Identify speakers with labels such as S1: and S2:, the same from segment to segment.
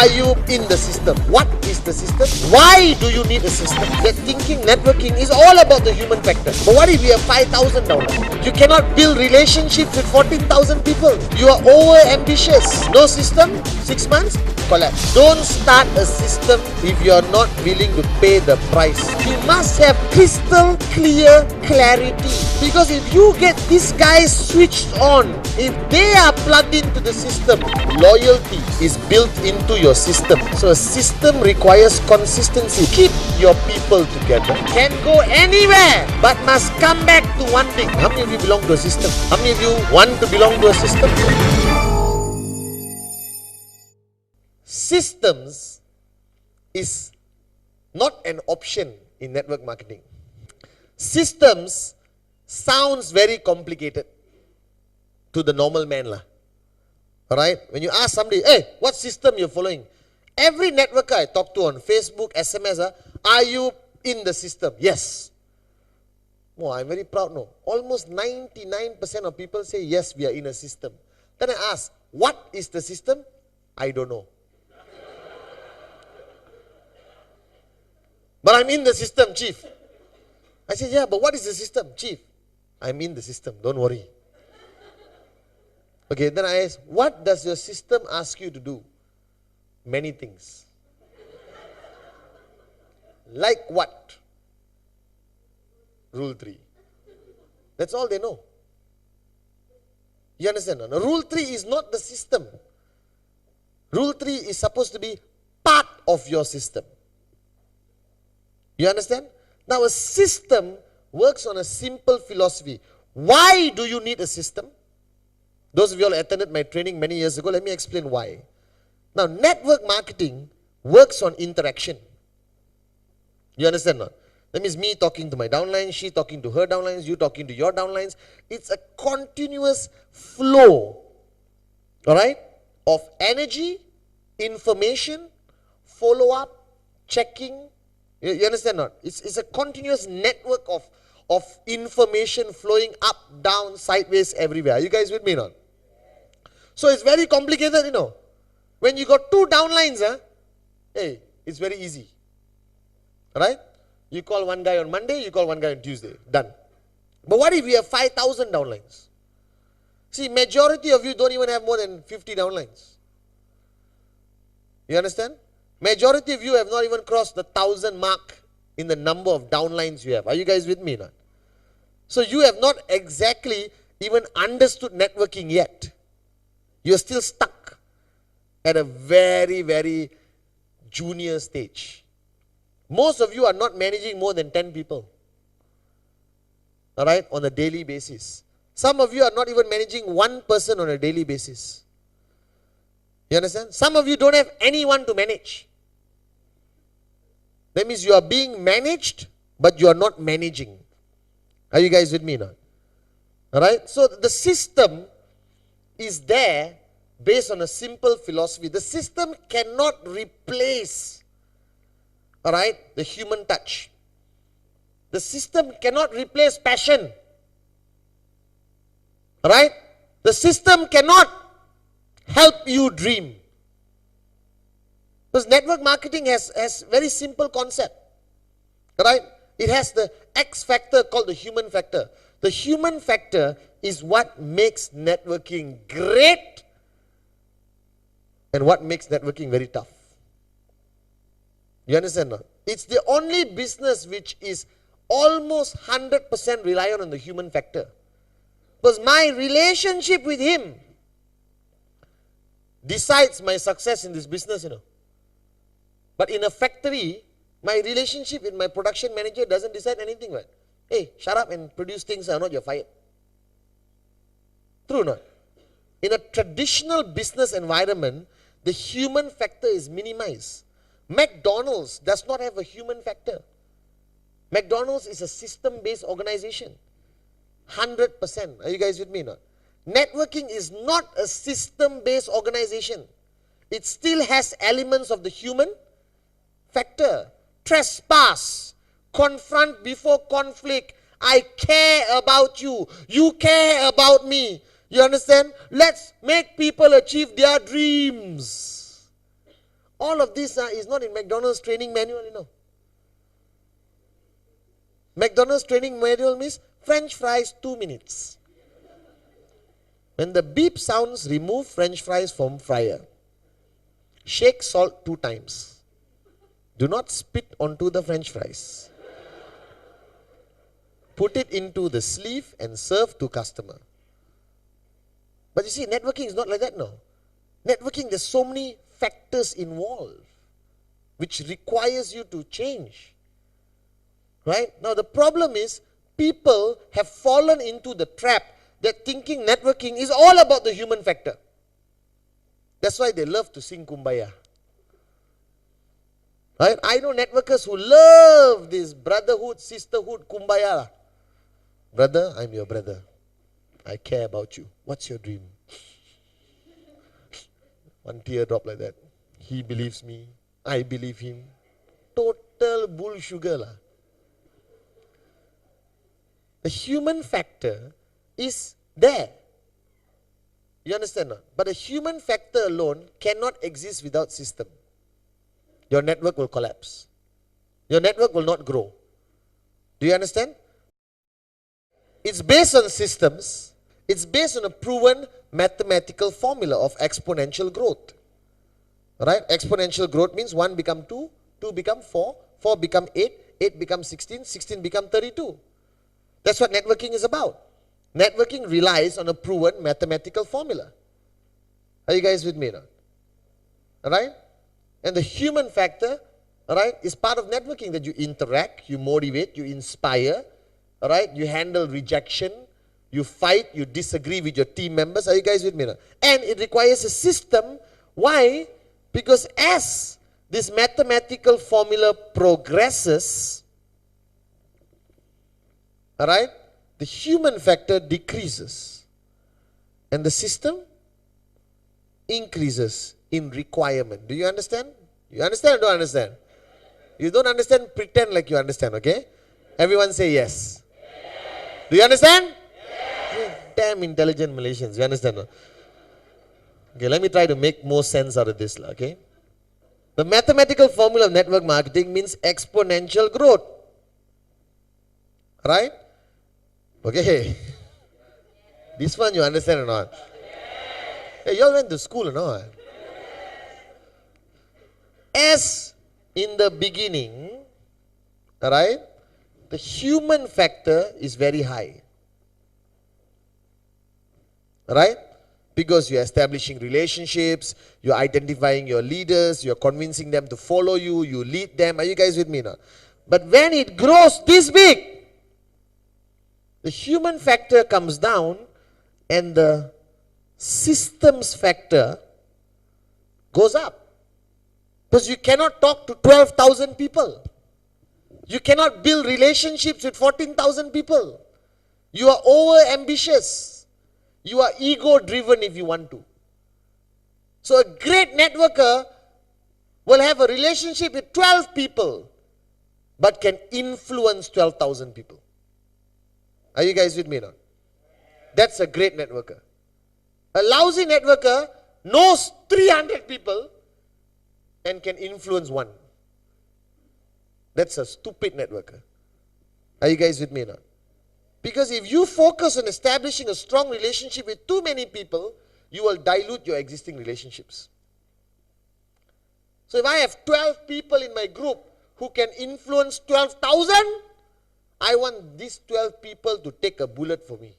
S1: Are you in the system? What is the system? Why do you need a system? They're thinking networking is all about the human factor. But what if you have 5,000 downloads? You cannot build relationships with 14,000 people. You are over ambitious. No system, 6 months, collapse. Don't start a system if you are not willing to pay the price. You must have crystal clear clarity. Because if you get these guys switched on, if they are plugged into the system, loyalty is built into your system. So a system requires consistency. Keep your people together. Can go anywhere, but must come back to one thing. How many of you belong to a system? How many of you want to belong to a system? Systems is not an option in network marketing. Systems sounds very complicated to the normal man lah. Alright? When you ask somebody, hey, what system you're following? Every networker I talk to on Facebook, SMS, are you in the system? Yes. Oh, I'm very proud, no. Almost 99% of people say, yes, we are in a system. Then I ask, what is the system? I don't know. But I'm in the system, chief. I said, yeah, but what is the system, chief? I'm in the system, don't worry. Okay, then I ask, what does your system ask you to do? Many things. Like what? Rule 3. That's all they know. You understand? Now, Rule 3 is not the system. Rule 3 is supposed to be part of your system. You understand? Now a system works on a simple philosophy. Why do you need a system? Those of you all attended my training many years ago, let me explain why. Now network marketing works on interaction. You understand not? That means me talking to my downlines, she talking to her downlines, you talking to your downlines. It's a continuous flow, alright, of energy, information, follow-up, checking. You understand not? It's a continuous network of information flowing up, down, sideways, everywhere. Are you guys with me not? So it's very complicated, you know. When you got 2 downlines, hey, it's very easy. Right? You call one guy on Monday, you call one guy on Tuesday. Done. But what if you have 5,000 downlines? See, majority of you don't even have more than 50 downlines. You understand? Majority of you have not even crossed the 1,000 mark in the number of downlines you have. Are you guys with me now? So you have not exactly even understood networking yet. You're still stuck at a very, very junior stage. Most of you are not managing more than 10 people. Alright, on a daily basis. Some of you are not even managing 1 person on a daily basis. You understand? Some of you don't have anyone to manage. That means you are being managed, but you are not managing. Are you guys with me now? Alright? So the system is there based on a simple philosophy. The system cannot replace, alright, the human touch. The system cannot replace passion. Alright? The system cannot help you dream. Because network marketing has very simple concept. Right? It has the X factor called the human factor. The human factor is what makes networking great and what makes networking very tough. You understand now? It's the only business which is almost 100% reliant on the human factor. Because my relationship with him decides my success in this business, you know. But in a factory, my relationship with my production manager doesn't decide anything, right? Hey, shut up and produce things or not, you're fired. True or not? In a traditional business environment, the human factor is minimized. McDonald's does not have a human factor. McDonald's is a system-based organization. 100%. Are you guys with me now? Networking is not a system-based organization. It still has elements of the human factor. Trespass. Confront before conflict. I care about you. You care about me. You understand? Let's make people achieve their dreams. All of this is not in McDonald's training manual, you know. McDonald's training manual means French fries 2 minutes. When the beep sounds, remove French fries from fryer. Shake salt 2 times. Do not spit onto the French fries. Put it into the sleeve and serve to customer. But you see, networking is not like that, no. Networking, there's so many factors involved which requires you to change. Right? Now the problem is, people have fallen into the trap that thinking networking is all about the human factor. That's why they love to sing Kumbaya. Right? I know networkers who love this brotherhood, sisterhood, Kumbaya. Brother, I'm your brother. I care about you. What's your dream? One teardrop like that. He believes me. I believe him. Total bull sugar lah. The human factor is there. You understand not? But the human factor alone cannot exist without system. Your network will collapse. Your network will not grow. Do you understand? It's based on systems. It's based on a proven mathematical formula of exponential growth. Right? Exponential growth means 1 become 2, 2 become 4, 4 become 8, 8 become 16, 16 become 32. That's what networking is about. Networking relies on a proven mathematical formula. Are you guys with me now? Alright? And the human factor, alright, is part of networking, that you interact, you motivate, you inspire, alright, you handle rejection, you fight, you disagree with your team members. Are you guys with me now? And it requires a system. Why? Because as this mathematical formula progresses, alright, the human factor decreases and the system increases in requirement. Do you understand? You understand or don't understand? You don't understand, pretend like you understand, okay? Everyone say yes. Yes. Do you understand? Yes. Damn intelligent Malaysians, you understand? No? Okay, let me try to make more sense out of this, okay? The mathematical formula of network marketing means exponential growth. Right? Okay. This one you understand or not? Hey, you all went to school or not? As in the beginning, alright, the human factor is very high. Right? Because you're establishing relationships, you're identifying your leaders, you're convincing them to follow you, you lead them. Are you guys with me now? But when it grows this big, the human factor comes down and the systems factor goes up. Because you cannot talk to 12,000 people. You cannot build relationships with 14,000 people. You are over ambitious. You are ego driven if you want to. So a great networker will have a relationship with 12 people but can influence 12,000 people. Are you guys with me now? That's a great networker. A lousy networker knows 300 people and can influence 1. That's a stupid networker. Are you guys with me now? Because if you focus on establishing a strong relationship with too many people, you will dilute your existing relationships. So if I have 12 people in my group who can influence 12,000, I want these 12 people to take a bullet for me.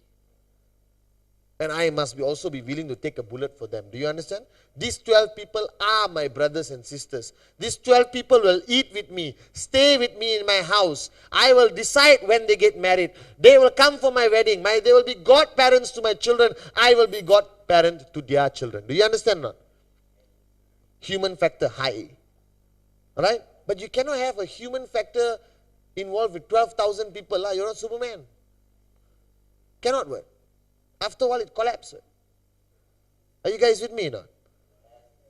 S1: And I must also be willing to take a bullet for them. Do you understand? These 12 people are my brothers and sisters. These 12 people will eat with me, stay with me in my house. I will decide when they get married. They will come for my wedding. They will be godparents to my children. I will be godparent to their children. Do you understand not? Human factor high. Alright? But you cannot have a human factor involved with 12,000 people. You're not Superman. Cannot work. After a while it collapses. Are you guys with me now?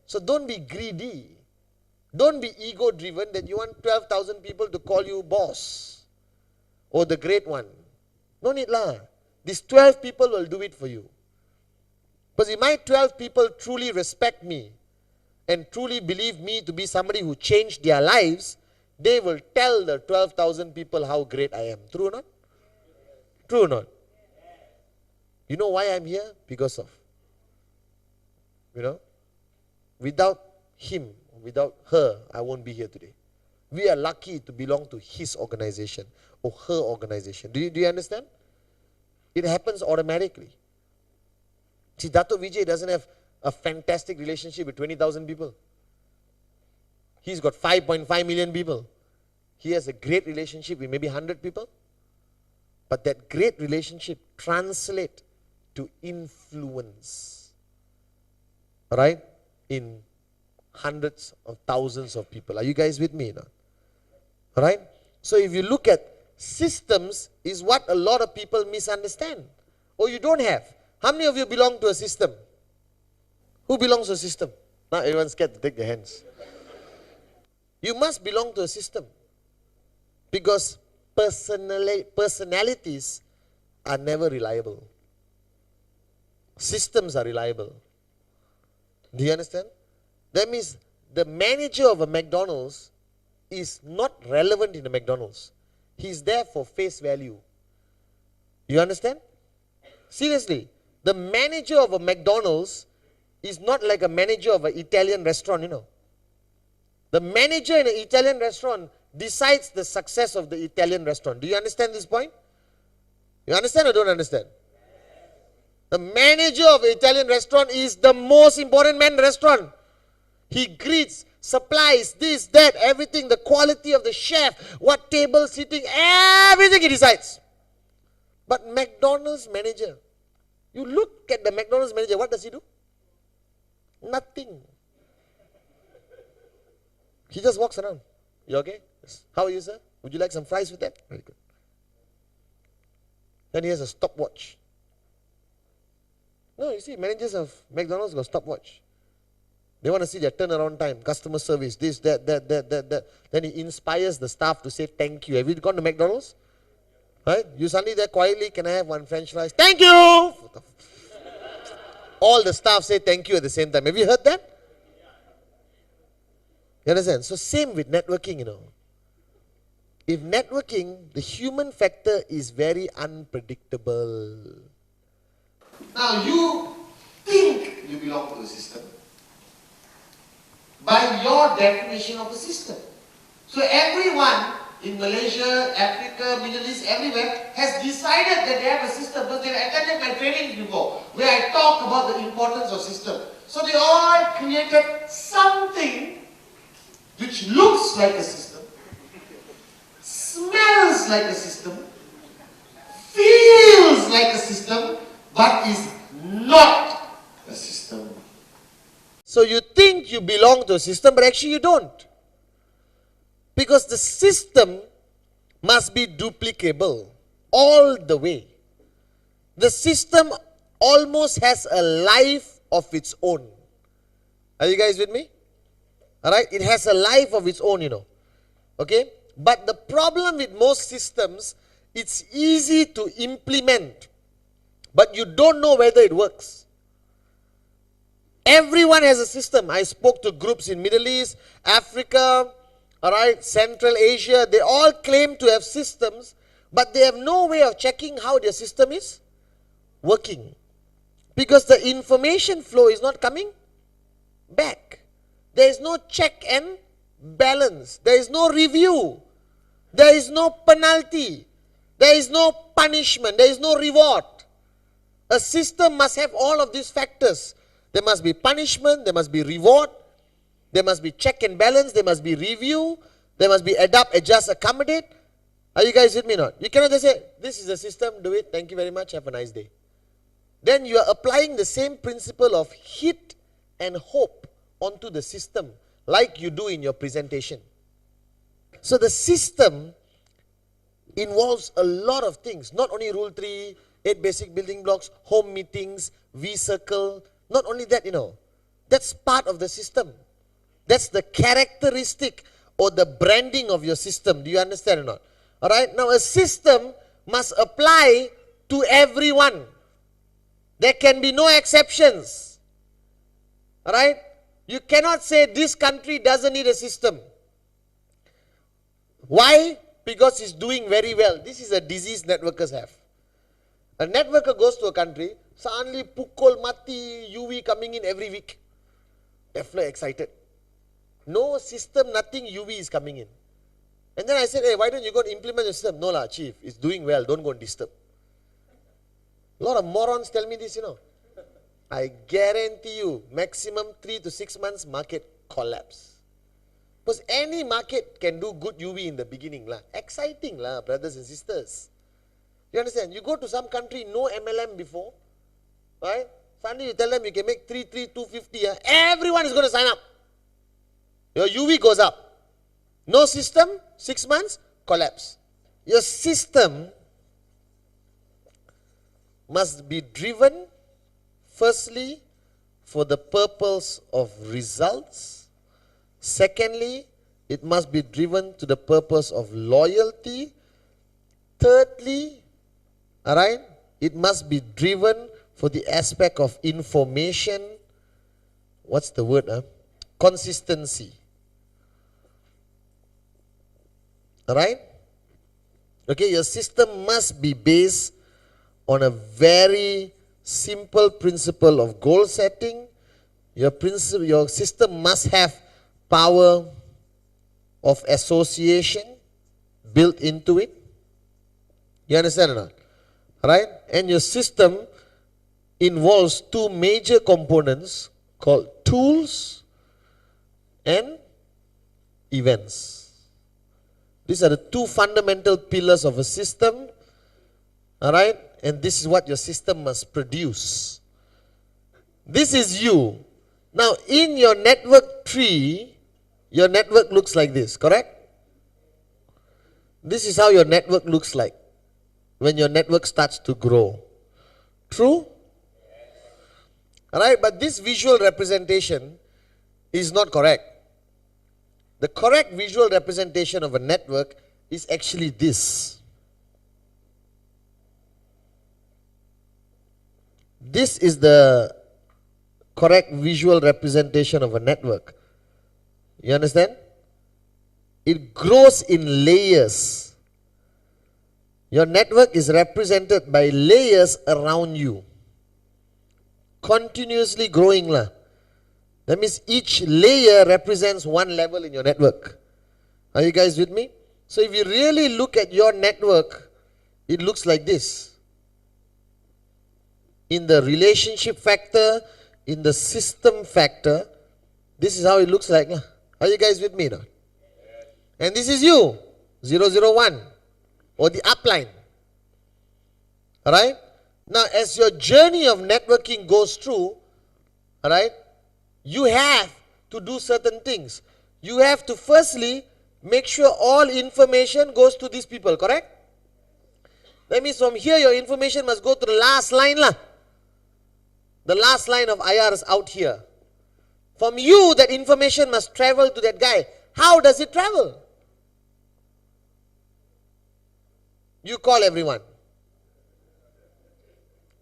S1: So don't be greedy. Don't be ego driven that you want 12,000 people to call you boss or the great one. No need lah. These 12 people will do it for you. Because if my 12 people truly respect me and truly believe me to be somebody who changed their lives, they will tell the 12,000 people how great I am. True or not? True or not? You know why I'm here? Because of, without him, without her, I won't be here today. We are lucky to belong to his organization or her organization. Do you understand? It happens automatically. See, Dato Vijay doesn't have a fantastic relationship with 20,000 people. He's got 5.5 million people. He has a great relationship with maybe 100 people. But that great relationship translates to influence. Right? In hundreds of thousands of people. Are you guys with me now? Right? So if you look at systems, is what a lot of people misunderstand. Or you don't have. How many of you belong to a system? Who belongs to a system? Now everyone's scared to take their hands. You must belong to a system. Because personalities are never reliable. Systems are reliable. Do you understand? That means the manager of a McDonald's is not relevant in the McDonald's. He's there for face value. You understand? Seriously, the manager of a McDonald's is not like a manager of an Italian restaurant, The manager in an Italian restaurant decides the success of the Italian restaurant. Do you understand this point? You understand or don't understand? The manager of an Italian restaurant is the most important man in the restaurant. He greets, supplies, this, that, everything, the quality of the chef, what table sitting, everything he decides. But McDonald's manager, you look at the McDonald's manager, what does he do? Nothing. He just walks around. You okay? Yes. How are you, sir? Would you like some fries with that? Very good. Then he has a stopwatch. No, you see, managers of McDonald's got stopwatch. They want to see their turnaround time, customer service, this, that. Then he inspires the staff to say thank you. Have you gone to McDonald's? Right? You suddenly there quietly, can I have one French fries? Thank you! All the staff say thank you at the same time. Have you heard that? You understand? So same with networking, If networking, the human factor is very unpredictable. Now you think you belong to the system by your definition of the system. So everyone in Malaysia, Africa, Middle East, everywhere has decided that they have a system because they've attended my trainings before where I talk about the importance of system. So they all created something which looks like a system, smells like a system, feels like a system, but is not a system. So you think you belong to a system, but actually you don't. Because the system must be duplicable all the way. The system almost has a life of its own. Are you guys with me? Alright, it has a life of its own, Okay? But the problem with most systems, it's easy to implement, but you don't know whether it works. Everyone has a system. I spoke to groups in Middle East, Africa, alright, Central Asia. They all claim to have systems, but they have no way of checking how their system is working. Because the information flow is not coming back. There is no check and balance. There is no review. There is no penalty. There is no punishment. There is no reward. A system must have all of these factors. There must be punishment. There must be reward. There must be check and balance. There must be review. There must be adapt, adjust, accommodate. Are you guys with me or not? You cannot just say, this is the system, do it, thank you very much, have a nice day. Then you are applying the same principle of hit and hope onto the system like you do in your presentation. So the system involves a lot of things, not only Rule 3, 8 basic building blocks, home meetings, V-circle, not only that, that's part of the system. That's the characteristic or the branding of your system. Do you understand or not? Alright, now a system must apply to everyone. There can be no exceptions. Alright? You cannot say this country doesn't need a system. Why? Because it's doing very well. This is a disease networkers have. A networker goes to a country, suddenly pukul mati, UV coming in every week. Definitely excited. No system, nothing, UV is coming in. And then I said, hey, why don't you go and implement the system? No lah, chief, it's doing well, don't go and disturb. A lot of morons tell me this, I guarantee you, maximum 3 to 6 months, market collapse. Because any market can do good UV in the beginning lah. Exciting lah, brothers and sisters. You understand? You go to some country, no MLM before, right? Suddenly you tell them you can make 250, everyone is going to sign up. Your UV goes up. No system, 6 months, collapse. Your system must be driven, firstly, for the purpose of results. Secondly, it must be driven to the purpose of loyalty. Thirdly, alright, it must be driven for the aspect of information. What's the word? Consistency. Alright? Okay, your system must be based on a very simple principle of goal setting. Your system must have power of association built into it. You understand or not? Right? And your system involves two major components called tools and events. These are the two fundamental pillars of a system. Alright? And this is what your system must produce. This is you. Now, in your network tree, your network looks like this, correct? This is how your network looks like when your network starts to grow. True? Alright, but this visual representation is not correct. The correct visual representation of a network is actually this. This is the correct visual representation of a network. You understand? It grows in layers. Your network is represented by layers around you. Continuously growing lah. That means each layer represents one level in your network. Are you guys with me? So if you really look at your network, it looks like this. In the relationship factor, in the system factor, this is how it looks like. Are you guys with me now? And this is you, 001, or the upline. Alright? Now, as your journey of networking goes through, alright, you have to do certain things. You have to firstly make sure all information goes to these people, correct? That means from here your information must go to the last line lah. The last line of IR is out here. From you, that information must travel to that guy. How does it travel? You call everyone.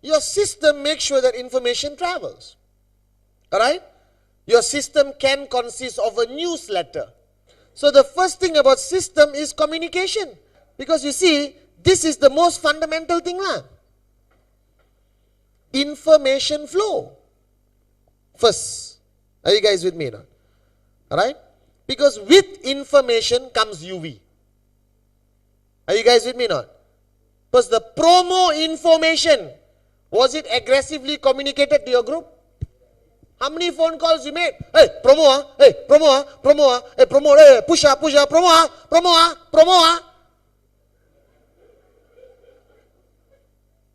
S1: Your system makes sure that information travels. Alright? Your system can consist of a newsletter. So the first thing about system is communication. Because you see, this is the most fundamental thing lah. Information flow. First. Are you guys with me now? Alright? Because with information comes UV. Are you guys with me now? Because the promo information, was it aggressively communicated to your group? How many phone calls you made? Hey, promo hey, promo promo hey, promo, hey, push promo promo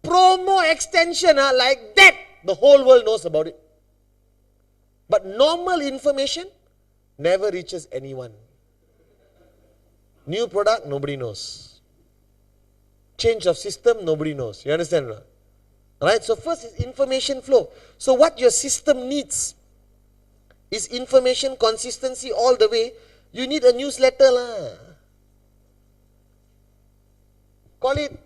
S1: promo extension like that, the whole world knows about it. But normal information never reaches anyone. New product, nobody knows. Change of system, nobody knows. You understand? Right? So first is information flow. So what your system needs is information consistency all the way. You need a newsletter lah. Call it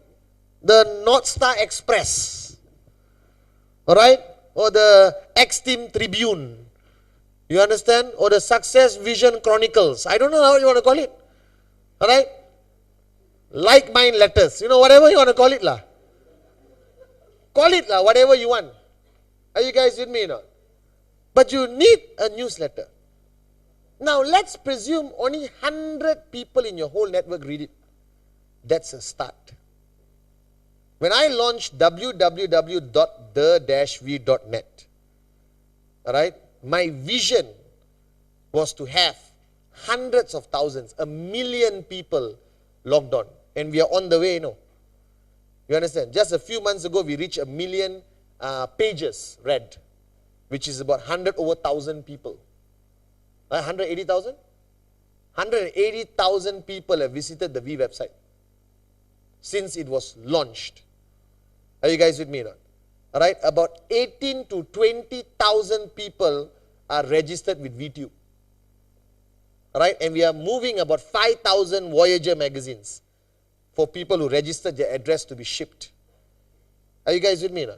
S1: the North Star Express. Alright? Or the X-Team Tribune. You understand? Or the Success Vision Chronicles. I don't know how you want to call it. Alright? Like mind letters. You know, whatever you want to call it lah. Call it lah, whatever you want. Are you guys with me now? But you need a newsletter. Now let's presume only 100 people in your whole network read it. That's a start. When I launched www.the-v.net, alright, my vision was to have hundreds of thousands, 1 million people logged on. And we are on the way, You understand? Just a few months ago, we reached 1 million pages read, which is about 100 over 1,000 people. 180,000? 180,000 people have visited the V website since it was launched. Are you guys with me now? Alright, about 18 to 20,000 people are registered with VTube. Alright, and we are moving about 5,000 Voyager magazines for people who registered their address to be shipped. Are you guys with me now?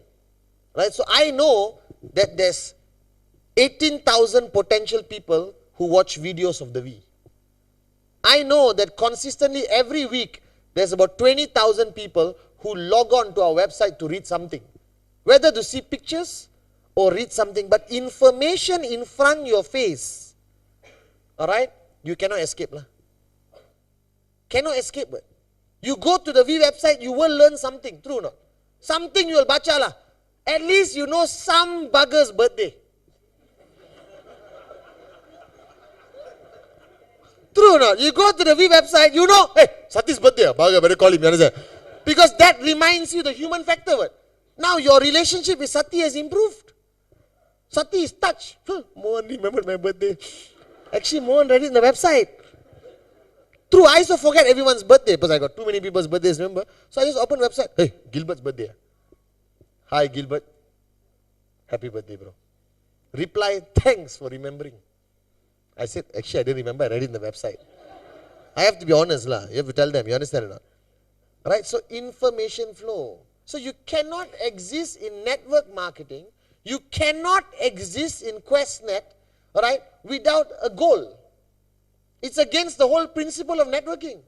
S1: Right, so I know that there's 18,000 potential people who watch videos of the V. I know that consistently every week there's about 20,000 people who log on to our website to read something. Whether to see pictures or read something, but information in front of your face, alright, you cannot escape lah. Cannot escape. But you go to the V website, you will learn something, true or not? Something you will baca lah. At least you know some bugger's birthday. True or not? You go to the V website, you know, hey, Sati's birthday, bugger, better call him, you understand? Because that reminds you the human factor. What? Now your relationship with Sati has improved. Sati is touched. Mohan remembered my birthday. Actually, Mohan read it in the website. True, I also forget everyone's birthday because I got too many people's birthdays, remember? So I just open the website. Hey, Gilbert's birthday. Hi, Gilbert. Happy birthday, bro. Reply, thanks for remembering. I said, actually, I didn't remember. I read it in the website. I have to be honest, lah. You have to tell them. You understand or not? Right? So, information flow. So, you cannot exist in network marketing. You cannot exist in QuestNet, all right, without a goal. It's against the whole principle of networking.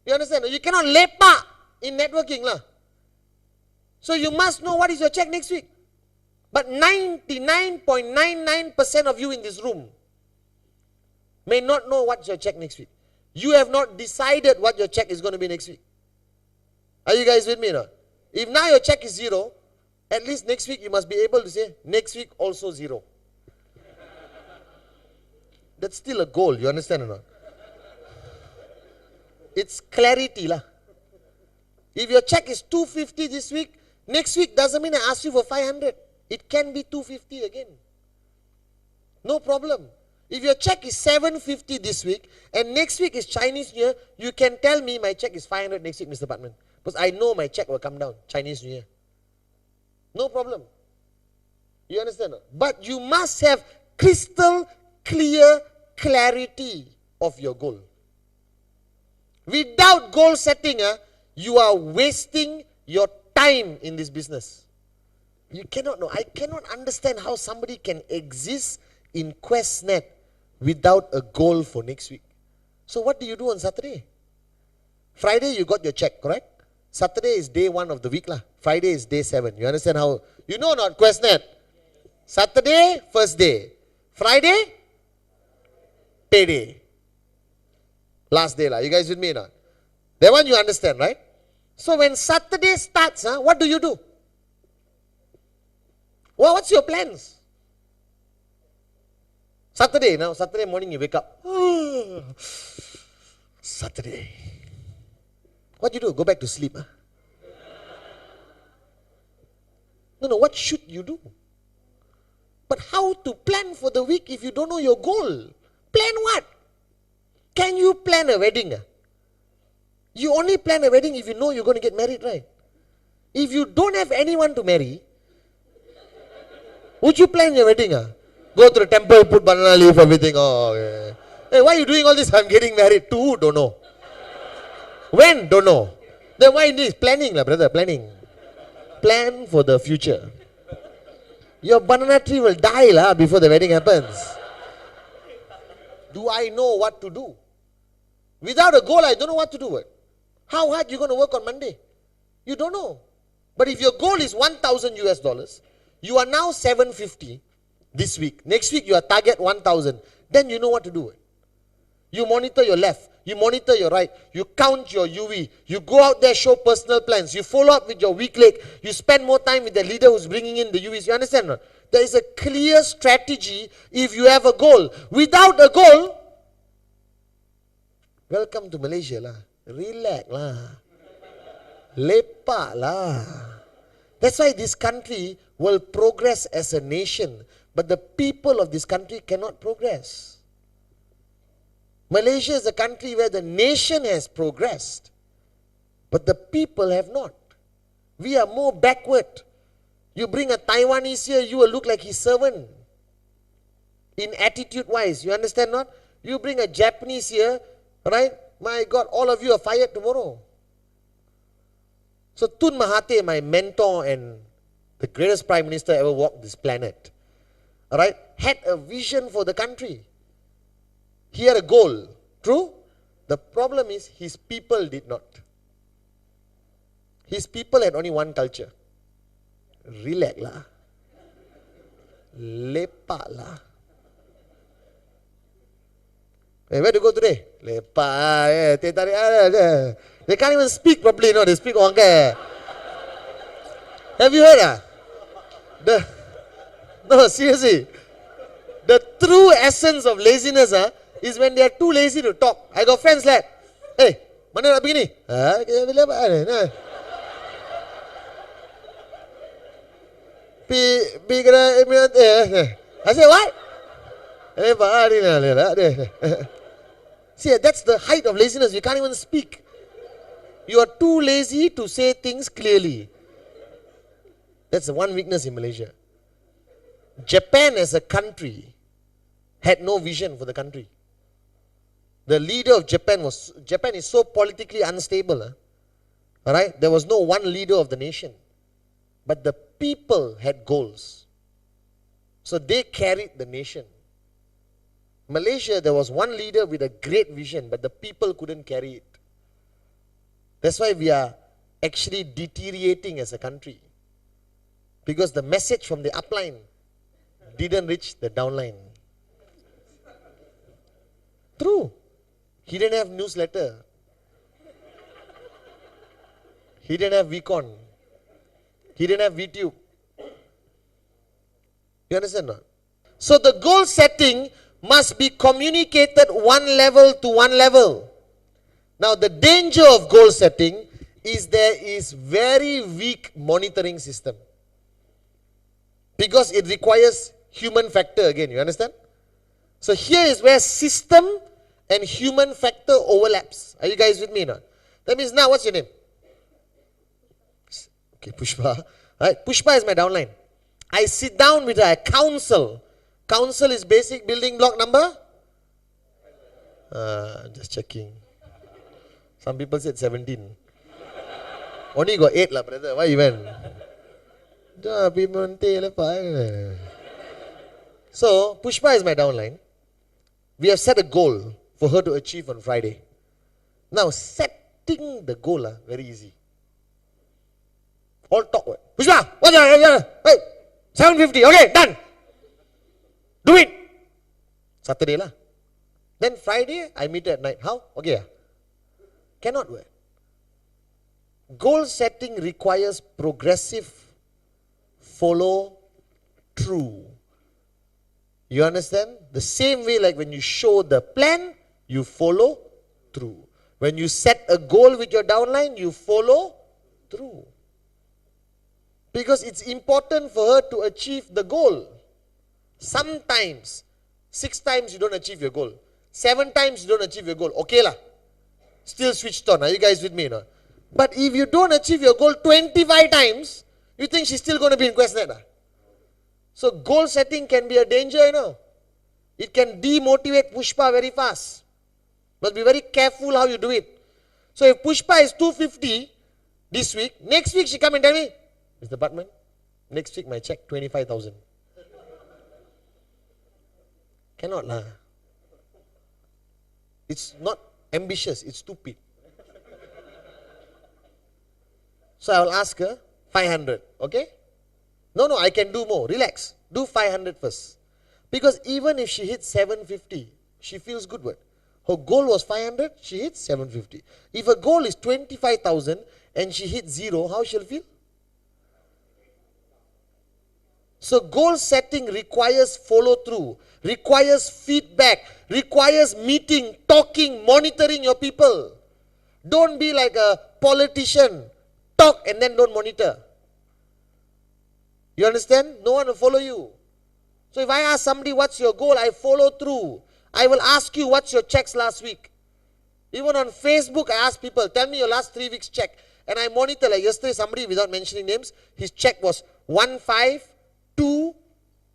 S1: You understand? You cannot lepak in networking, lah. So, you must know what is your check next week. But 99.99% of you in this room may not know what's your check next week. You have not decided what your check is going to be next week. Are you guys with me now? If now your check is 0, at least next week you must be able to say, next week also 0. That's still a goal, you understand or not? It's clarity lah. If your check is 250 this week, next week doesn't mean I ask you for 500. It can be 250 again. No problem. If your check is 750 this week, and next week is Chinese New Year, you can tell me my check is 500 next week, Mr. Patman. Because I know my check will come down, Chinese New Year. No problem. You understand? But you must have crystal clear clarity of your goal. Without goal setting, you are wasting your time in this business. You cannot know. I cannot understand how somebody can exist in QuestNet without a goal for next week. So what do you do on Saturday? Friday you got your check, correct? Saturday is day 1 of the week lah. Friday is day 7. You understand how? You know not QuestNet? Saturday, first day. Friday, payday. Last day lah. You guys with me now? That one you understand, right? So when Saturday starts, what do you do? Well, what's your plans? Saturday, now Saturday morning you wake up. Saturday. What do you do? Go back to sleep. No, what should you do? But how to plan for the week if you don't know your goal? Plan what? Can you plan a wedding? You only plan a wedding if you know you're going to get married, right? If you don't have anyone to marry, would you plan your wedding? Go to the temple, put banana leaf, everything. Oh, okay. Hey, why are you doing all this? I'm getting married. To who? Don't know. When? Don't know. Then why this? Planning, brother, planning. Plan for the future. Your banana tree will die lah before the wedding happens. Do I know what to do? Without a goal, I don't know what to do. How hard you going to work on Monday? You don't know. But if your goal is 1,000 US dollars, you are now 750 this week. Next week you are target 1,000. Then you know what to do. You monitor your left. You monitor your right. You count your UV. You go out there, show personal plans. You follow up with your weak leg. You spend more time with the leader who's bringing in the UVs. You understand? No? There is a clear strategy if you have a goal. Without a goal, welcome to Malaysia lah. Relax lah. Lepak lah. That's why this country will progress as a nation. But the people of this country cannot progress. Malaysia is a country where the nation has progressed, but the people have not. We are more backward. You bring a Taiwanese here, you will look like his servant. In attitude-wise, you understand not? You bring a Japanese here, right? My God, all of you are fired tomorrow. So Tun Mahathir, my mentor and the greatest prime minister ever walked this planet, all right, had a vision for the country. He had a goal. True? The problem is his people did not. His people had only one culture. Relax lah. Lepak lah. Hey, where to go today? Lepak. They can't even speak properly. No, they speak Wangkai. Have you heard? No, seriously. The true essence of laziness is when they are too lazy to talk. I got friends like, hey, mana nak pergi ni? I say, what? See, that's the height of laziness. You can't even speak. You are too lazy to say things clearly. That's the one weakness in Malaysia. Japan as a country had no vision for the country. The leader of Japan is so politically unstable. All right? There was no one leader of the nation. But the people had goals. So they carried the nation. Malaysia, there was one leader with a great vision, but the people couldn't carry it. That's why we are actually deteriorating as a country. Because the message from the upline didn't reach the downline. True. He didn't have newsletter. He didn't have VCon. He didn't have VTube. You understand not? So the goal setting must be communicated one level to one level. Now the danger of goal setting is there is very weak monitoring system. Because it requires human factor again, you understand? So here is where system and human factor overlaps. Are you guys with me now? That means now, what's your name? Okay, Pushpa. Right? Pushpa is my downline. I sit down with her, council. Council is basic building block number? Just checking. Some people said 17. Only got 8 lah, brother. Why even? So, Pushpa is my downline. We have set a goal for her to achieve on Friday. Now, setting the goal, very easy. All talk. Pushpa, what's your, hey, 750, okay, done. Do it. Saturday lah. Then Friday, I meet her at night. How? Okay. Cannot work. Goal setting requires progressive follow through. You understand? The same way like when you show the plan, you follow through. When you set a goal with your downline, you follow through. Because it's important for her to achieve the goal. Sometimes, 6 times you don't achieve your goal. 7 times you don't achieve your goal. Okay lah. Still switched on. Are you guys with me now? But if you don't achieve your goal 25 times, you think she's still going to be in QuestNet? So goal setting can be a danger, you know. It can demotivate Pushpa very fast. Must be very careful how you do it. So if Pushpa is 250 this week, next week she come and tell me, Mr. Batman, next week my check 25,000. Cannot lah. It's not ambitious, it's stupid. So I will ask her 500, okay? No, I can do more. Relax. Do 500 first. Because even if she hits 750, she feels good. What? Her goal was 500, she hits 750. If her goal is 25,000 and she hits 0, how she'll feel? So goal setting requires follow through, requires feedback, requires meeting, talking, monitoring your people. Don't be like a politician. Talk and then don't monitor. You understand? No one will follow you. So if I ask somebody, what's your goal? I follow through. I will ask you, what's your checks last week? Even on Facebook, I ask people, tell me your last 3 weeks check. And I monitor, like yesterday, somebody, without mentioning names, his check was 152,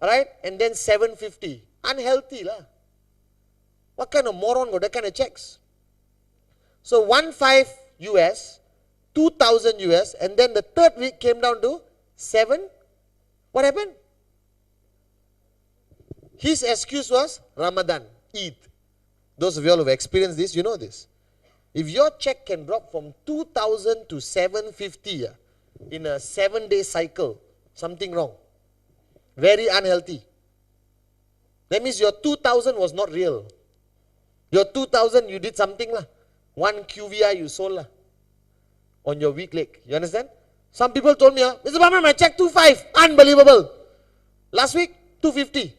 S1: right? And then 750. Unhealthy lah. What kind of moron got that kind of checks? So 15 US, 2000 US, and then the third week came down to 7. What happened? His excuse was Ramadan, Eid. Those of you all who have experienced this, you know this. If your check can drop from 2000 to 750 in a 7-day cycle, something wrong. Very unhealthy. That means your 2000 was not real. Your 2000, you did something lah. 1 QVI you sold lah. On your weak leg. You understand? Some people told me, Mr. Barman, my check 25. Unbelievable. Last week, 250.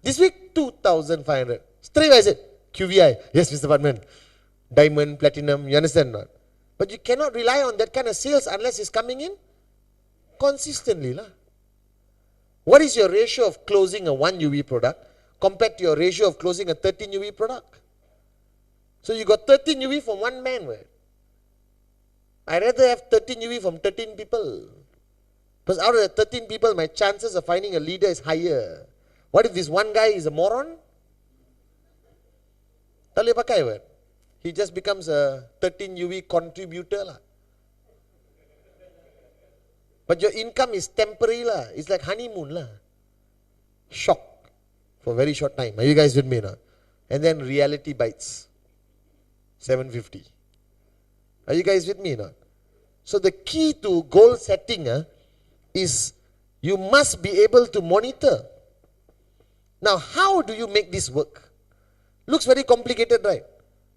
S1: This week, 2,500. Straight away I said, QVI. Yes, Mr. Barman. Diamond, platinum, you understand not? But you cannot rely on that kind of sales unless it's coming in consistently lah. What is your ratio of closing a 1 UV product compared to your ratio of closing a 13 UV product? So you got 13 UV from one man. Right? I rather have 13 UV from 13 people. Because out of the 13 people, my chances of finding a leader is higher. What if this one guy is a moron? Tak boleh pakai what? He just becomes a 13 UV contributor lah. But your income is temporary lah. It's like honeymoon lah. Shock for a very short time. Are you guys with me now? And then reality bites. 750. Are you guys with me now? So the key to goal setting is you must be able to monitor. Now how do you make this work? Looks very complicated, right?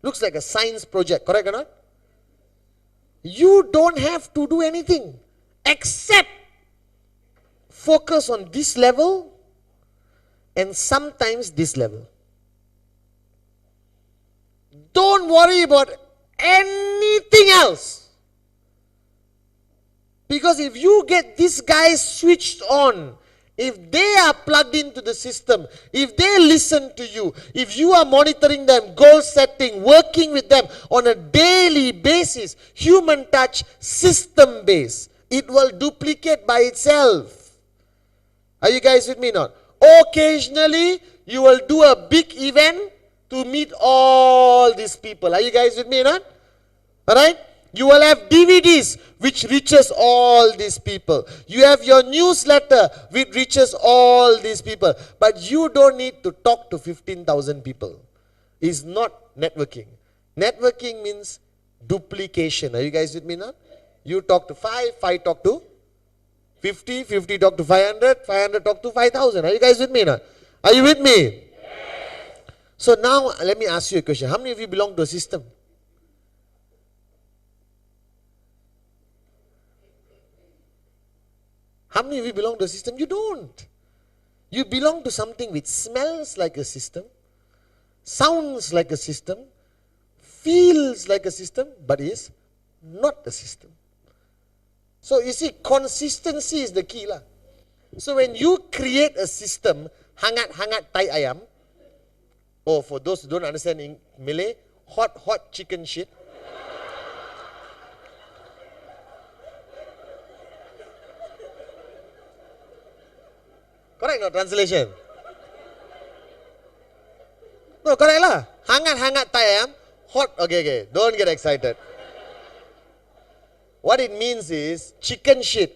S1: Looks like a science project, correct or not? You don't have to do anything except focus on this level and sometimes this level. Don't worry about anything else. Because if you get these guys switched on, if they are plugged into the system, if they listen to you, if you are monitoring them, goal setting, working with them on a daily basis, human touch, system based, it will duplicate by itself. Are you guys with me now? Occasionally, you will do a big event to meet all these people. Are you guys with me now? Alright? You will have DVDs which reaches all these people. You have your newsletter which reaches all these people. But you don't need to talk to 15,000 people. It's not networking. Networking means duplication. Are you guys with me now? You talk to 5, 5 talk to 50, 50 talk to 500, 500 talk to 5,000. Are you guys with me now? Are you with me? Yes. So now let me ask you a question. How many of you belong to a system? How many of you belong to a system? You don't. You belong to something which smells like a system, sounds like a system, feels like a system, but is not a system. So you see, consistency is the key lah. So when you create a system, hangat-hangat tai ayam, or for those who don't understand in Malay, hot chicken shit. Correct no translation? No, correct lah. Hangat-hangat tai ayam, hot, okay, don't get excited. What it means is, chicken shit.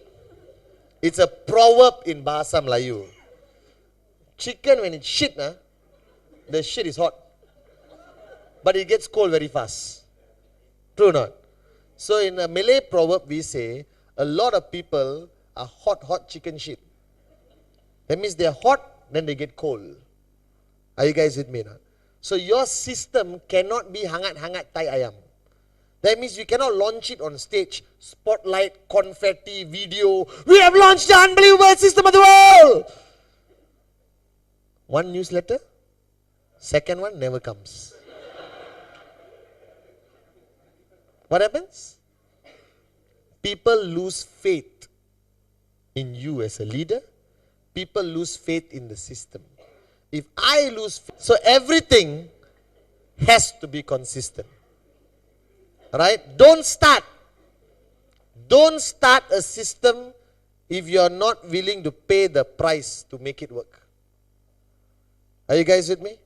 S1: It's a proverb in Bahasa Melayu. Chicken when it shit, the shit is hot. But it gets cold very fast. True or not? So in a Malay proverb we say, a lot of people are hot chicken shit. That means they're hot, then they get cold. Are you guys with me now? So your system cannot be hangat-hangat tai ayam. That means you cannot launch it on stage, spotlight, confetti, video. We have launched the unbelievable system of the world. One newsletter, second one never comes. What happens? People lose faith in you as a leader. People lose faith in the system. If I lose faith, so everything has to be consistent. Right? Don't start a system if you're not willing to pay the price to make it work. Are you guys with me?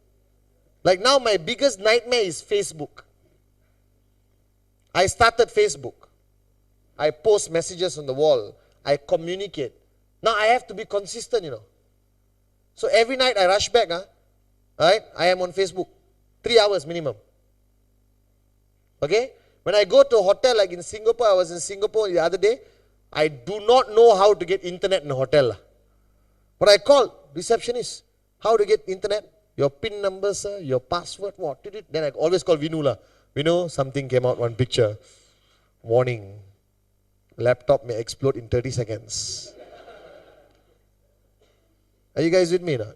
S1: Like now my biggest nightmare is Facebook. I started Facebook. I post messages on the wall. I communicate. Now I have to be consistent, you know. So every night I rush back, right? I am on Facebook. 3 hours minimum. Okay? When I go to a hotel like in Singapore, I was in Singapore the other day, I do not know how to get internet in a hotel. But I called receptionist. How to get internet? Your PIN number, sir, your password, what did it? Then I always call Vinu. Vinu, something came out, one picture. Warning. Laptop may explode in 30 seconds. Are you guys with me now?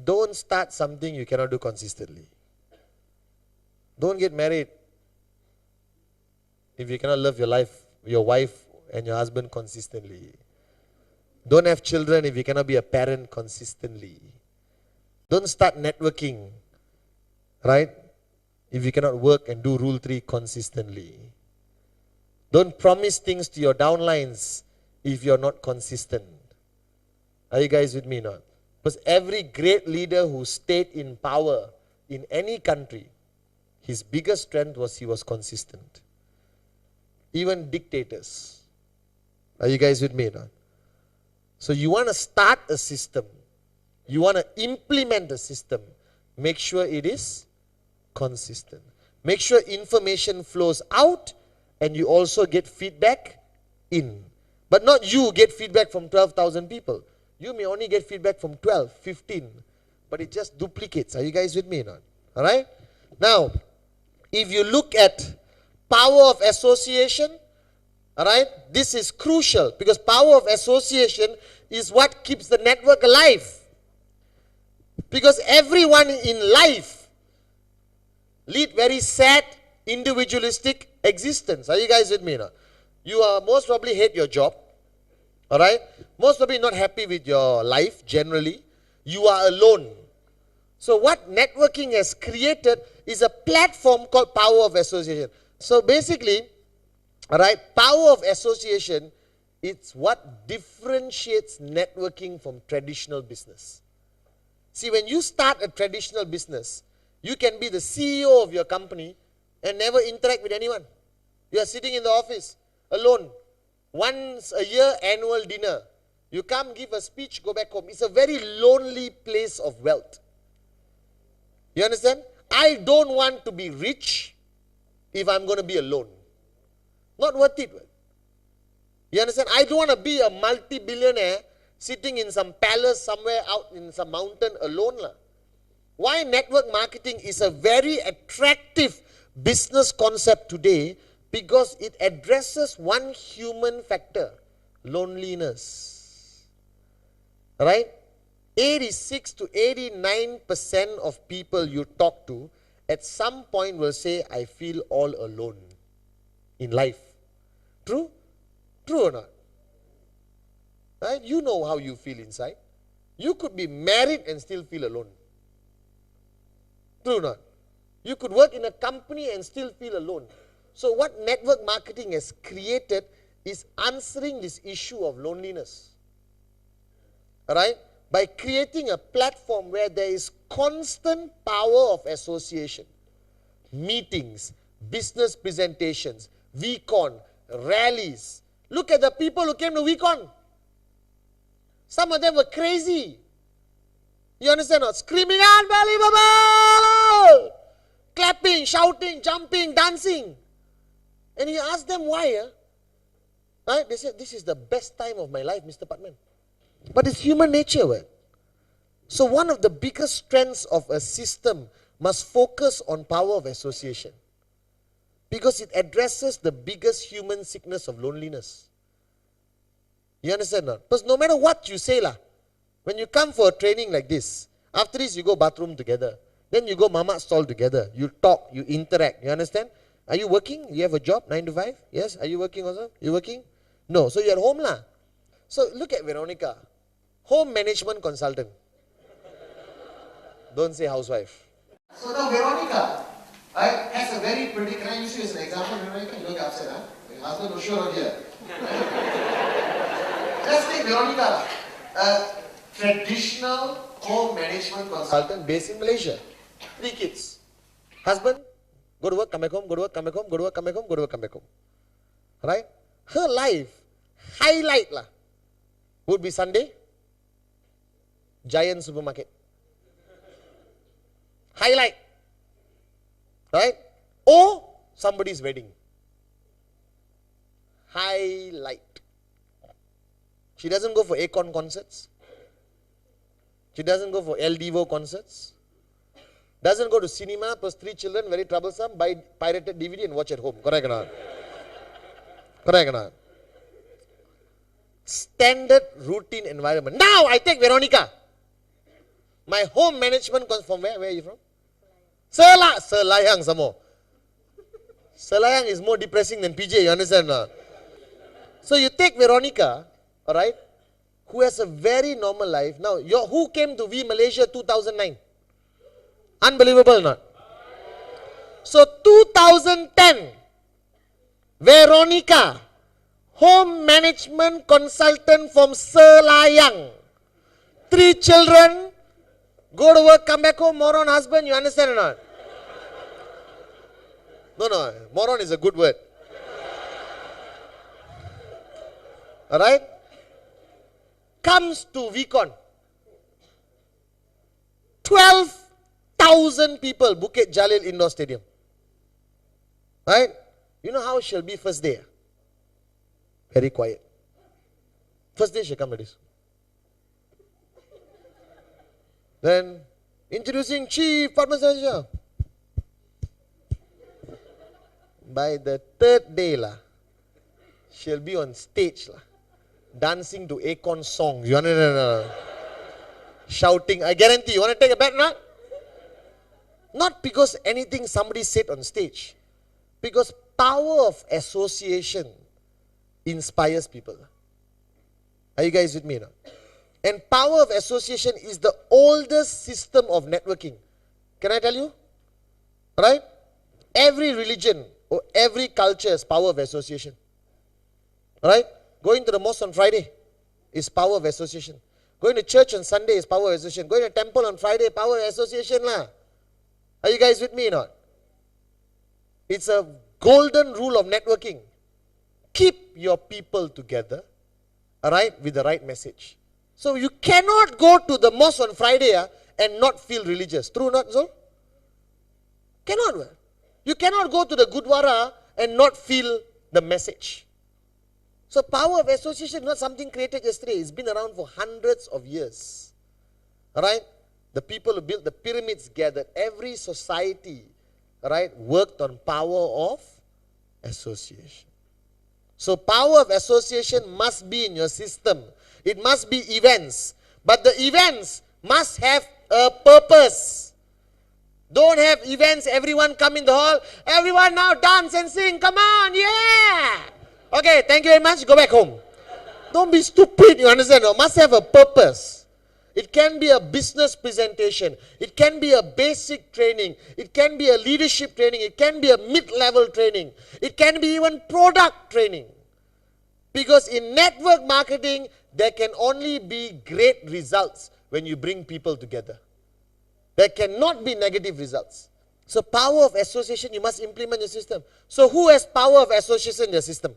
S1: Don't start something you cannot do consistently. Don't get married if you cannot love your wife and your husband consistently. Don't have children if you cannot be a parent consistently. Don't start networking, right? If you cannot work and do Rule 3 consistently. Don't promise things to your downlines if you're not consistent. Are you guys with me now? Because every great leader who stayed in power in any country, his biggest strength was he was consistent. Even dictators. Are you guys with me now? So you want to start a system. You want to implement a system. Make sure it is consistent. Make sure information flows out and you also get feedback in. But not you get feedback from 12,000 people. You may only get feedback from 12, 15. But it just duplicates. Are you guys with me now? Alright? Now, if you look at power of association, alright, this is crucial because power of association is what keeps the network alive. Because everyone in life lead very sad, individualistic existence. Are you guys with me now? You are most probably hate your job. Alright? Most probably not happy with your life generally. You are alone. So what networking has created is a platform called power of association. So basically, alright, power of association, it's what differentiates networking from traditional business. See, when you start a traditional business, you can be the CEO of your company and never interact with anyone. You are sitting in the office alone. Once a year, annual dinner. You come, give a speech, go back home. It's a very lonely place of wealth. You understand? I don't want to be rich if I'm going to be alone. Not worth it. You understand? I don't want to be a multi-billionaire sitting in some palace somewhere out in some mountain alone. Why network marketing is a very attractive business concept today? Because it addresses one human factor, loneliness. Right? 86 to 89% of people you talk to at some point will say, I feel all alone in life. True? True or not? Right? You know how you feel inside. You could be married and still feel alone. True or not? You could work in a company and still feel alone. So what network marketing has created is answering this issue of loneliness. Alright? By creating a platform where there is constant power of association. Meetings, business presentations, VCon, rallies. Look at the people who came to VCon. Some of them were crazy. You understand or not? Screaming, unbelievable! Clapping, shouting, jumping, dancing. And you ask them why. Right? They say, this is the best time of my life, Mr. Patman. But it's human nature. Right? So one of the biggest strengths of a system must focus on power of association. Because it addresses the biggest human sickness of loneliness. You understand or not? Because no matter what you say, when you come for a training like this, after this you go bathroom together. Then you go mama stall together. You talk, you interact. You understand? Are you working? You have a job, 9 to 5? Yes? Are you working also? You working? No. So you're at home lah. So look at Veronica. Home management consultant. Don't say housewife. So now Veronica, right, has a very pretty, can I use you as an example, Veronica? You don't get upset, huh? Your husband will show on here. Just take Veronica, a traditional home management consultant based in Malaysia. 3 kids. Husband, go to work, come back home, go to work, come back home, go to work, come back home, go to work, come back home. Right? Her life, highlight would be Sunday, Giant supermarket. Highlight. Right? Or somebody's wedding. Highlight. She doesn't go for Akon concerts. She doesn't go for El Divo concerts. Doesn't go to cinema, plus 3 children, very troublesome, buy pirated DVD and watch at home. Correct or not? Correct or not? Standard routine environment. Now I take Veronica. My home management comes from where? Where are you from? Selayang some more. Selayang is more depressing than PJ, you understand or not? So you take Veronica, alright, who has a very normal life. Now, who came to V Malaysia 2009? Unbelievable or not? So 2010, Veronica, home management consultant from Selayang. 3 children, go to work, come back home, moron husband, you understand or not? No, moron is a good word. Alright? Comes to VCon. 12,000 people, Bukit Jalil Indoor Stadium. Right? You know how she'll be first day? Very quiet. First day she'll come like this. Then, introducing Chief Padma. By the 3rd day, she'll be on stage, dancing to Akon songs. You understand? Shouting. I guarantee. You want to take a bet, not? Not because anything somebody said on stage. Because power of association inspires people. Are you guys with me now? And power of association is the oldest system of networking. Can I tell you? Right? Every religion or every culture has power of association. Right? Going to the mosque on Friday is power of association. Going to church on Sunday is power of association. Going to temple on Friday, power of association lah. Are you guys with me or not? It's a golden rule of networking. Keep your people together, alright, with the right message. So you cannot go to the mosque on Friday and not feel religious. True or not, Zul? Cannot. You cannot go to the Gurdwara and not feel the message. So power of association is not something created yesterday. It's been around for hundreds of years. Alright? The people who built the pyramids gathered. Every society, right, worked on power of association. So power of association must be in your system. It must be events. But the events must have a purpose. Don't have events, everyone come in the hall, everyone now dance and sing, come on, yeah! Okay, thank you very much, go back home. Don't be stupid, you understand? It must have a purpose. It can be a business presentation. It can be a basic training. It can be a leadership training. It can be a mid-level training. It can be even product training. Because in network marketing, there can only be great results when you bring people together. There cannot be negative results. So power of association, you must implement your system. So who has power of association in your system?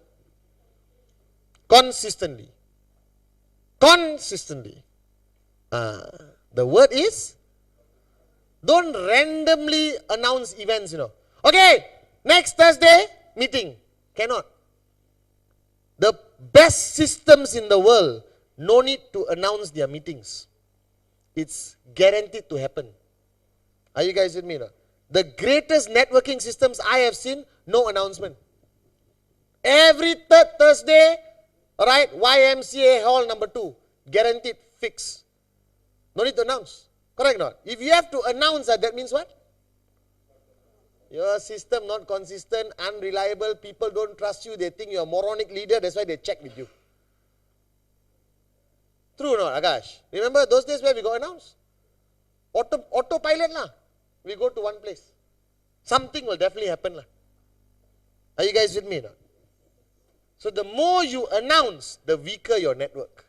S1: Consistently. Consistently. The word is, don't randomly announce events, Okay, next Thursday, meeting. Cannot. The best systems in the world, no need to announce their meetings. It's guaranteed to happen. Are you guys with me? The greatest networking systems I have seen, no announcement. Every third Thursday, alright, YMCA hall number 2, guaranteed, fix. No need to announce. Correct or not? If you have to announce that means what? Your system not consistent, unreliable, people don't trust you, they think you're a moronic leader, that's why they check with you. True or not, Akash? Remember those days where we got announced? Autopilot lah. We go to one place. Something will definitely happen lah. Are you guys with me now? So the more you announce, the weaker your network.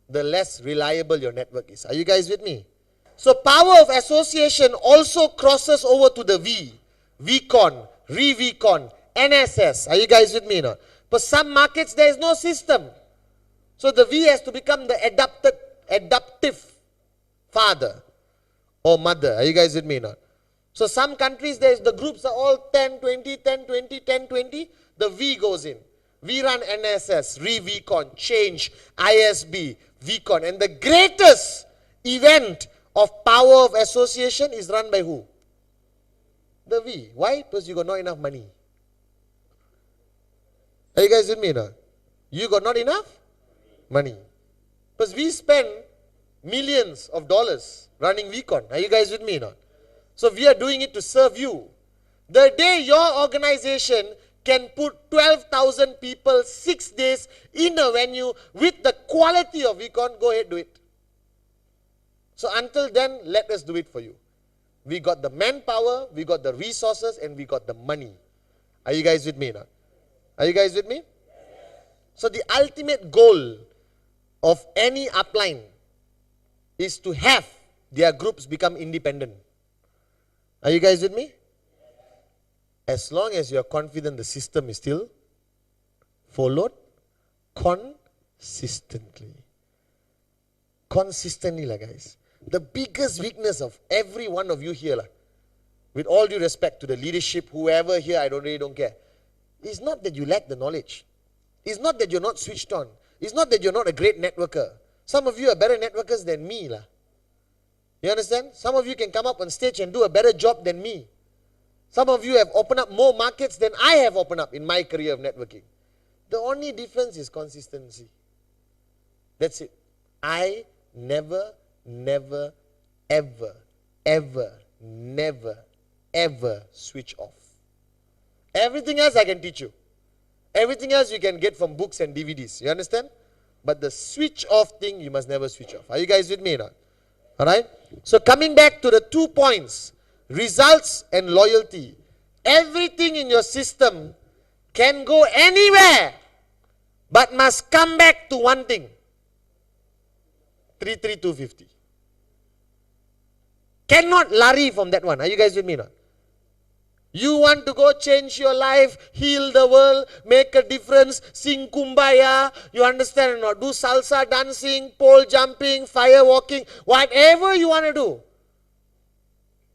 S1: The less reliable your network is. Are you guys with me? So power of association also crosses over to the V. VCon, ReVCon, NSS. Are you guys with me now? For some markets there is no system. So the V has to become the adaptive father or mother. Are you guys with me now? So some countries the groups are all 10, 20, 10, 20, 10, 20. The V goes in. We run NSS, ReVCon, Change, ISB, VCon. And the greatest event of power of association is run by who? The V. Why? Because you got not enough money. Are you guys with me now? You got not enough money. Because we spend millions of dollars running VCon. Are you guys with me now? So we are doing it to serve you. The day your organization can put 12,000 people 6 days in a venue with the quality of VCon, go ahead, do it. So until then, let us do it for you. We got the manpower, we got the resources, and we got the money. Are you guys with me now? Are you guys with me? So the ultimate goal of any upline is to have their groups become independent. Are you guys with me? As long as you are confident the system is still followed consistently. Consistently, guys. The biggest weakness of every one of you here, with all due respect to the leadership, whoever here, I really don't care. It's not that you lack the knowledge. It's not that you're not switched on. It's not that you're not a great networker. Some of you are better networkers than me. You understand? Some of you can come up on stage and do a better job than me. Some of you have opened up more markets than I have opened up in my career of networking. The only difference is consistency. That's it. I never, ever switch off. Everything else I can teach you. Everything else you can get from books and DVDs. You understand? But the switch off thing, you must never switch off. Are you guys with me now? Alright? So coming back to the 2 points, results and loyalty. Everything in your system can go anywhere, but must come back to one thing. 33250. Cannot lari from that one. Are you guys with me now? You want to go change your life, heal the world, make a difference, sing kumbaya, you understand or not? Do salsa dancing, pole jumping, fire walking, whatever you want to do.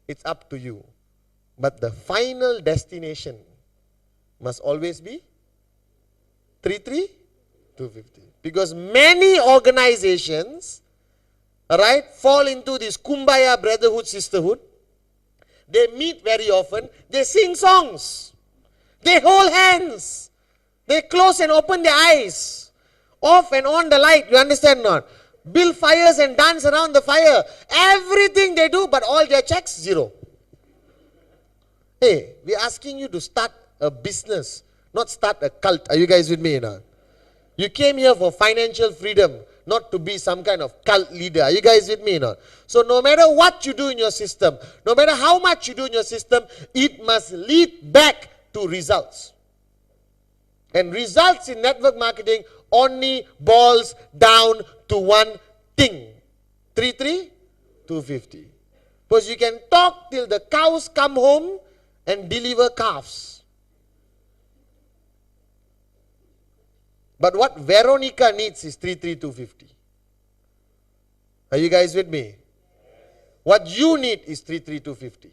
S1: It's up to you. But the final destination must always be 33250. Because many organizations, fall into this kumbaya brotherhood, sisterhood. They meet very often. They sing songs. They hold hands. They close and open their eyes. Off and on the light. You understand not? Build fires and dance around the fire. Everything they do, but all their checks, zero. Hey, we're asking you to start a business, not start a cult. Are you guys with me now? You came here for financial freedom, not to be some kind of cult leader. Are you guys with me now? So no matter what you do in your system, no matter how much you do in your system, it must lead back to results. And results in network marketing only boils down to one thing. 33250. Because you can talk till the cows come home and deliver calves. But what Veronica needs is 33250. Are you guys with me? What you need is 33250.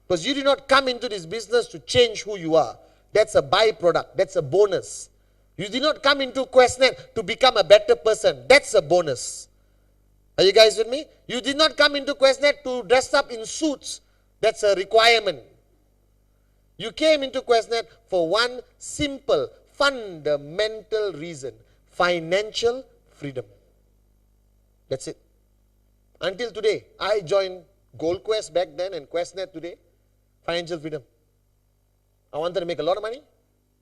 S1: Because you did not come into this business to change who you are. That's a byproduct. That's a bonus. You did not come into Questnet to become a better person. That's a bonus. Are you guys with me? You did not come into Questnet to dress up in suits. That's a requirement. You came into Questnet for one simple, fundamental reason. Financial freedom. That's it. Until today, I joined Gold Quest back then and Questnet today. Financial freedom. I wanted to make a lot of money.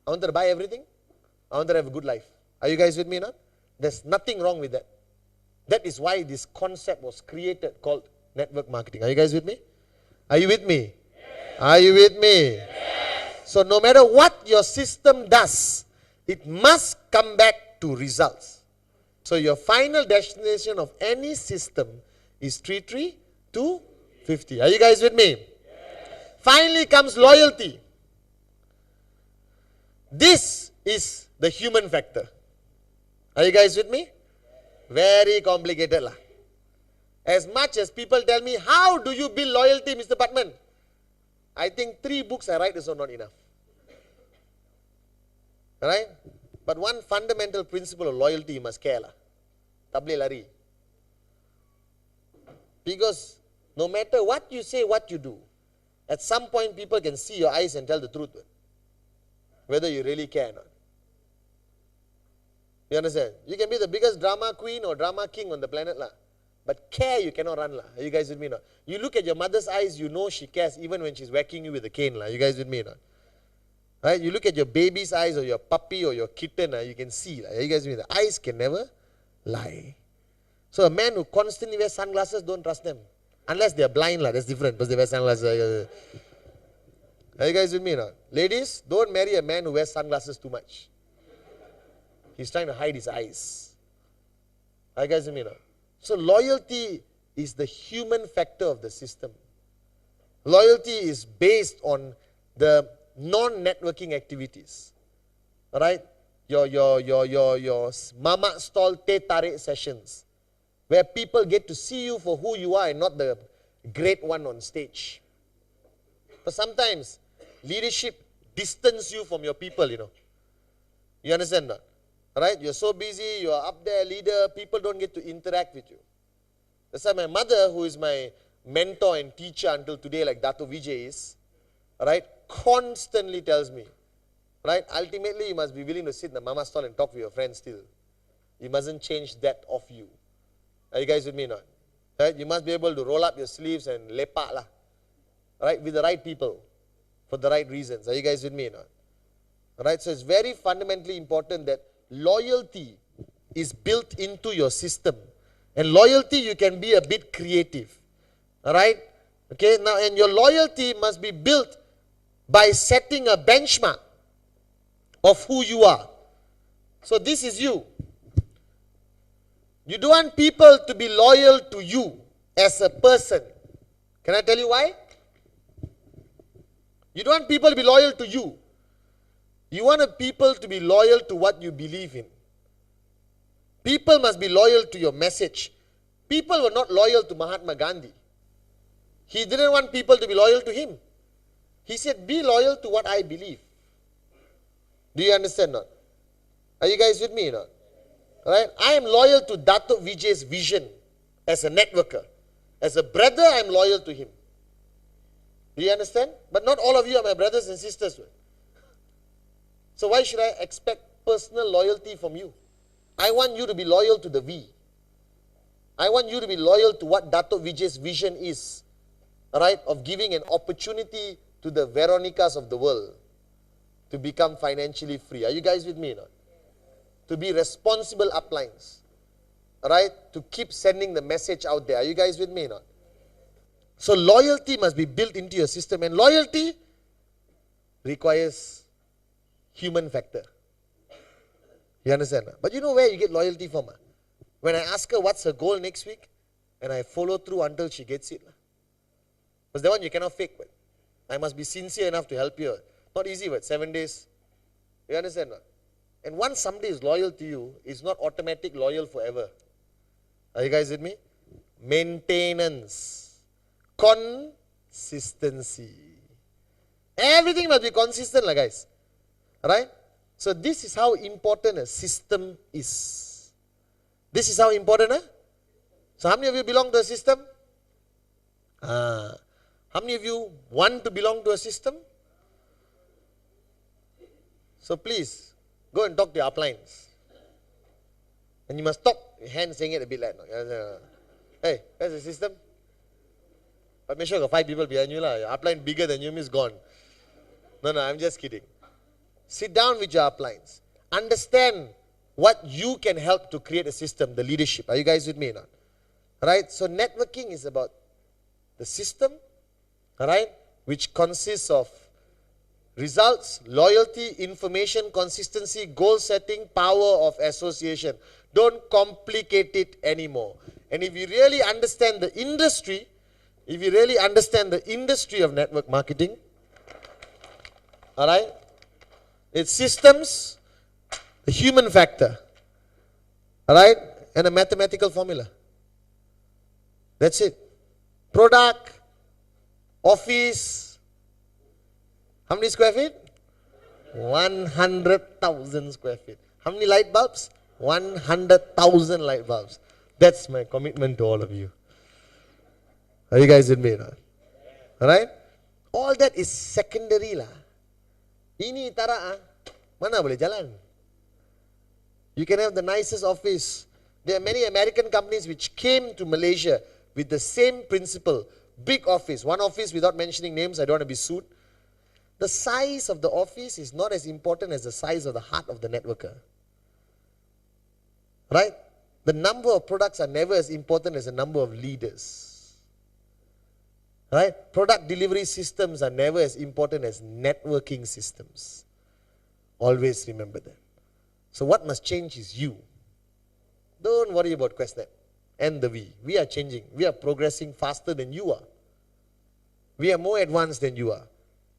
S1: I wanted to buy everything. I wanted to have a good life. Are you guys with me now? There's nothing wrong with that. That is why this concept was created called network marketing. Are you guys with me? Are you with me? Yes. Are you with me? Yes. So no matter what your system does, it must come back to results. So your final destination of any system is 33250. Are you guys with me? Yes. Finally comes loyalty. This is the human factor. Are you guys with me? Very complicated lah. As much as people tell me, how do you build loyalty, Mr. Patman? I think 3 books I write is not enough. Alright? But one fundamental principle of loyalty, you must care lah. Tak boleh lari. Because no matter what you say, what you do, at some point people can see your eyes and tell the truth. Whether you really care or not. You understand? You can be the biggest drama queen or drama king on the planet lah. But care you cannot run lah. Are you guys with me or not? You look at your mother's eyes, you know she cares even when she's whacking you with a cane lah. Are you guys with me or not? Right? You look at your baby's eyes or your puppy or your kitten, you can see lah. Are you guys with me? The eyes can never lie. So a man who constantly wears sunglasses, don't trust them. Unless they are blind lah, that's different because they wear sunglasses. Are you guys with me or not? Ladies, don't marry a man who wears sunglasses too much. He's trying to hide his eyes. Are you guys with me or not? So loyalty is the human factor of the system. Loyalty is based on the non-networking activities. Alright? Your mama stall teh tarik sessions. Where people get to see you for who you are and not the great one on stage. But sometimes leadership distance you from your people, you know. You understand that? Right? You're so busy, you're up there, leader, people don't get to interact with you. That's why my mother, who is my mentor and teacher until today, like Dato Vijay is, right, constantly tells me, right, ultimately you must be willing to sit in the mama stall and talk with your friends still. You mustn't change that of you. Are you guys with me or not? Right? You must be able to roll up your sleeves and lepak lah. Right? With the right people. For the right reasons. Are you guys with me or not? Right? So it's very fundamentally important that loyalty is built into your system. And loyalty, you can be a bit creative. Alright? Okay, now, and your loyalty must be built by setting a benchmark of who you are. So this is you. You don't want people to be loyal to you as a person. Can I tell you why? You don't want people to be loyal to you. You want people to be loyal to what you believe in. People must be loyal to your message. People were not loyal to Mahatma Gandhi. He didn't want people to be loyal to him. He said, be loyal to what I believe. Do you understand or not? Are you guys with me or not? Right? I am loyal to Dato Vijay's vision as a networker. As a brother, I am loyal to him. Do you understand? But not all of you are my brothers and sisters. So why should I expect personal loyalty from you? I want you to be loyal to the V. I want you to be loyal to what Dato Vijay's vision is. Right? Of giving an opportunity to the Veronicas of the world to become financially free. Are you guys with me or not? To be responsible uplines. Right? To keep sending the message out there. Are you guys with me or not? So loyalty must be built into your system. And loyalty requires human factor. You understand? But you know where you get loyalty from? When I ask her what's her goal next week, and I follow through until she gets it. Because that one you cannot fake. But I must be sincere enough to help you. Not easy, but 7 days. You understand? And once somebody is loyal to you, it's not automatic loyal forever. Are you guys with me? Maintenance. Consistency. Everything must be consistent, guys. Right? So this is how important a system is. This is how important, So how many of you belong to a system? How many of you want to belong to a system? So please, go and talk to your uplines. And you must stop your hand saying it a bit like, hey, that's the system. But make sure you got 5 people behind you. Your upline bigger than you is gone. No, I'm just kidding. Sit down with your uplines. Understand what you can help to create a system, the leadership. Are you guys with me now? Right? So networking is about the system, right, which consists of results, loyalty, information, consistency, goal setting, power of association. Don't complicate it anymore. And if you really understand the industry, of network marketing, all right, it's systems, the human factor, all right, and a mathematical formula. That's it. Product, office, how many square feet? 100,000 square feet. How many light bulbs? 100,000 light bulbs. That's my commitment to all of you. Are you guys with me now? Alright? All that is secondary lah. Ini tara mana boleh jalan? You can have the nicest office. There are many American companies which came to Malaysia with the same principle. Big office, one office without mentioning names, I don't want to be sued. The size of the office is not as important as the size of the heart of the networker. Right? The number of products are never as important as the number of leaders. Right? Product delivery systems are never as important as networking systems. Always remember that. So what must change is you. Don't worry about QuestNet and the we. We are changing. We are progressing faster than you are. We are more advanced than you are.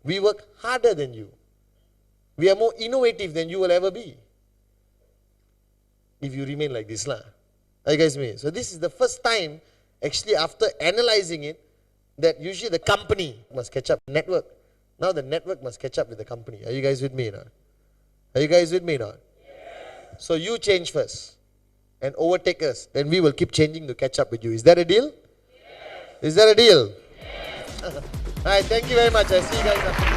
S1: We work harder than you. We are more innovative than you will ever be. If you remain like this lah. Are you guys with me? So this is the first time, actually after analyzing it, that usually the company must catch up. Network. Now the network must catch up with the company. Are you guys with me now? Are you guys with me now? Yes. So you change first and overtake us. Then we will keep changing to catch up with you. Is that a deal? Yes. Is that a deal? Yes. Alright, thank you very much. I see you guys.